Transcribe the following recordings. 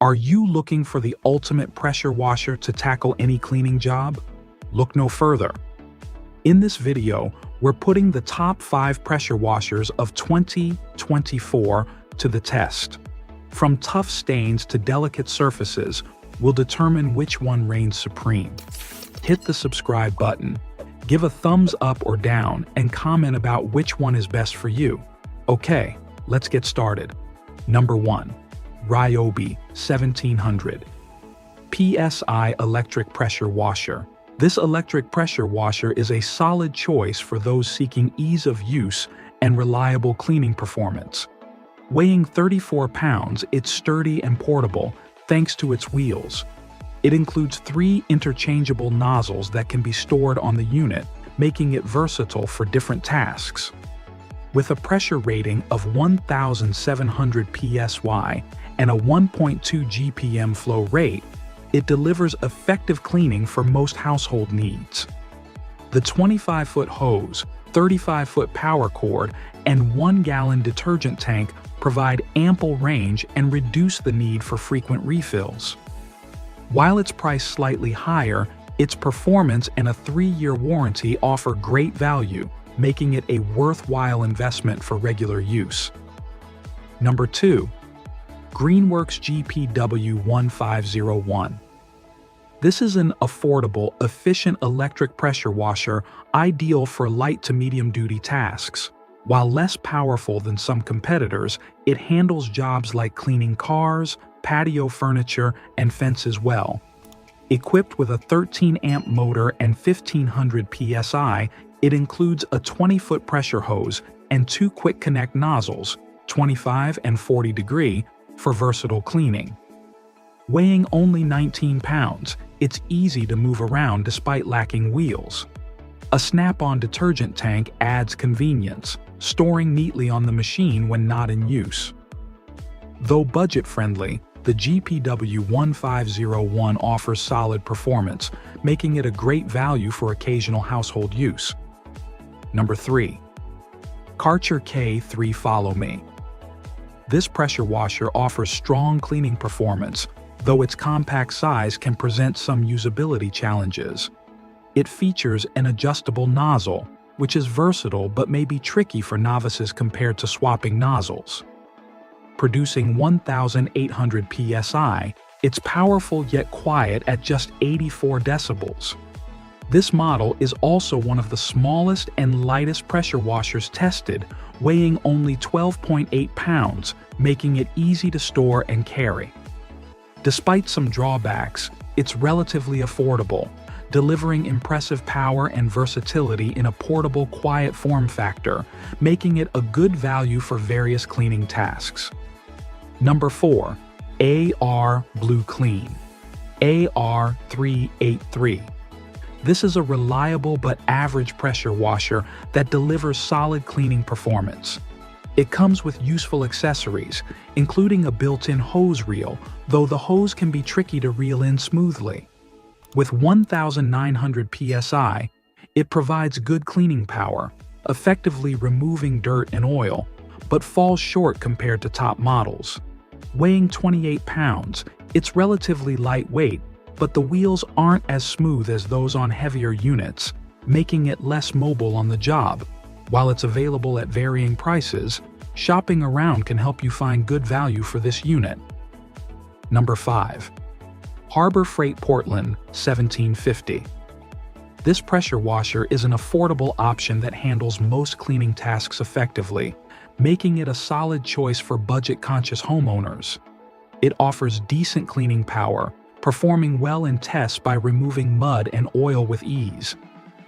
Are you looking for the ultimate pressure washer to tackle any cleaning job? Look no further. In this video, we're putting the top 5 pressure washers of 2024 to the test. From tough stains to delicate surfaces, we'll determine which one reigns supreme. Hit the subscribe button, give a thumbs up or down, and comment about which one is best for you. Okay, let's get started. Number 1. RYOBI 1700 PSI Electric Pressure Washer. This electric pressure washer is a solid choice for those seeking ease of use and reliable cleaning performance. Weighing 34 pounds, it's sturdy and portable thanks to its wheels. It includes 3 interchangeable nozzles that can be stored on the unit, making it versatile for different tasks. With a pressure rating of 1,700 PSI and a 1.2 GPM flow rate, it delivers effective cleaning for most household needs. The 25-foot hose, 35-foot power cord, and 1-gallon detergent tank provide ample range and reduce the need for frequent refills. While it's priced slightly higher, its performance and a 3-year warranty offer great value, making it a worthwhile investment for regular use. Number 2. Greenworks GPW1501. This is an affordable, efficient electric pressure washer ideal for light to medium-duty tasks. While less powerful than some competitors, it handles jobs like cleaning cars, patio furniture, and fences well. Equipped with a 13-amp motor and 1,500 PSI, it includes a 20-foot pressure hose and 2 quick-connect nozzles, 25 and 40 degree, for versatile cleaning. Weighing only 19 pounds, it's easy to move around despite lacking wheels. A snap-on detergent tank adds convenience, storing neatly on the machine when not in use. Though budget-friendly, the GPW1501 offers solid performance, making it a great value for occasional household use. Number 3. Karcher K3 Follow Me. This pressure washer offers strong cleaning performance, though its compact size can present some usability challenges. It features an adjustable nozzle, which is versatile but may be tricky for novices compared to swapping nozzles. Producing 1,800 PSI, it's powerful yet quiet at just 84 decibels. This model is also one of the smallest and lightest pressure washers tested, weighing only 12.8 pounds, making it easy to store and carry. Despite some drawbacks, it's relatively affordable, delivering impressive power and versatility in a portable, quiet form factor, making it a good value for various cleaning tasks. Number 4. Blue Clean AR383. This is a reliable but average pressure washer that delivers solid cleaning performance. It comes with useful accessories, including a built-in hose reel, though the hose can be tricky to reel in smoothly. With 1,900 PSI, it provides good cleaning power, effectively removing dirt and oil, but falls short compared to top models. Weighing 28 pounds, it's relatively lightweight, but the wheels aren't as smooth as those on heavier units, making it less mobile on the job. While it's available at varying prices, shopping around can help you find good value for this unit. Number 5. Harbor Freight Portland 1750. This pressure washer is an affordable option that handles most cleaning tasks effectively, making it a solid choice for budget-conscious homeowners. It offers decent cleaning power, performing well in tests by removing mud and oil with ease.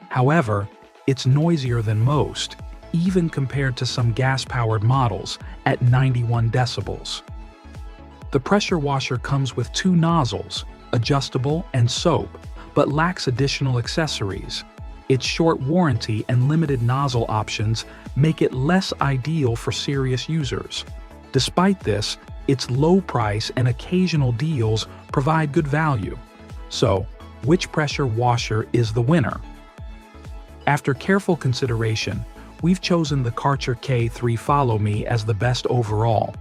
However, it's noisier than most, even compared to some gas-powered models, at 91 decibels. The pressure washer comes with 2 nozzles, adjustable and soap, but lacks additional accessories. Its short warranty and limited nozzle options make it less ideal for serious users. Despite this, its low price and occasional deals provide good value. So, which pressure washer is the winner? After careful consideration, we've chosen the Karcher K3 Follow Me as the best overall.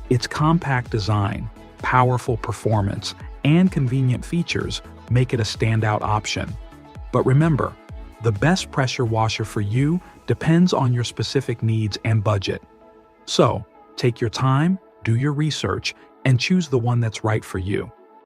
Its compact design, powerful performance and convenient features make it a standout option. But remember, the best pressure washer for you depends on your specific needs and budget. So, take your time, do your research, and choose the one that's right for you.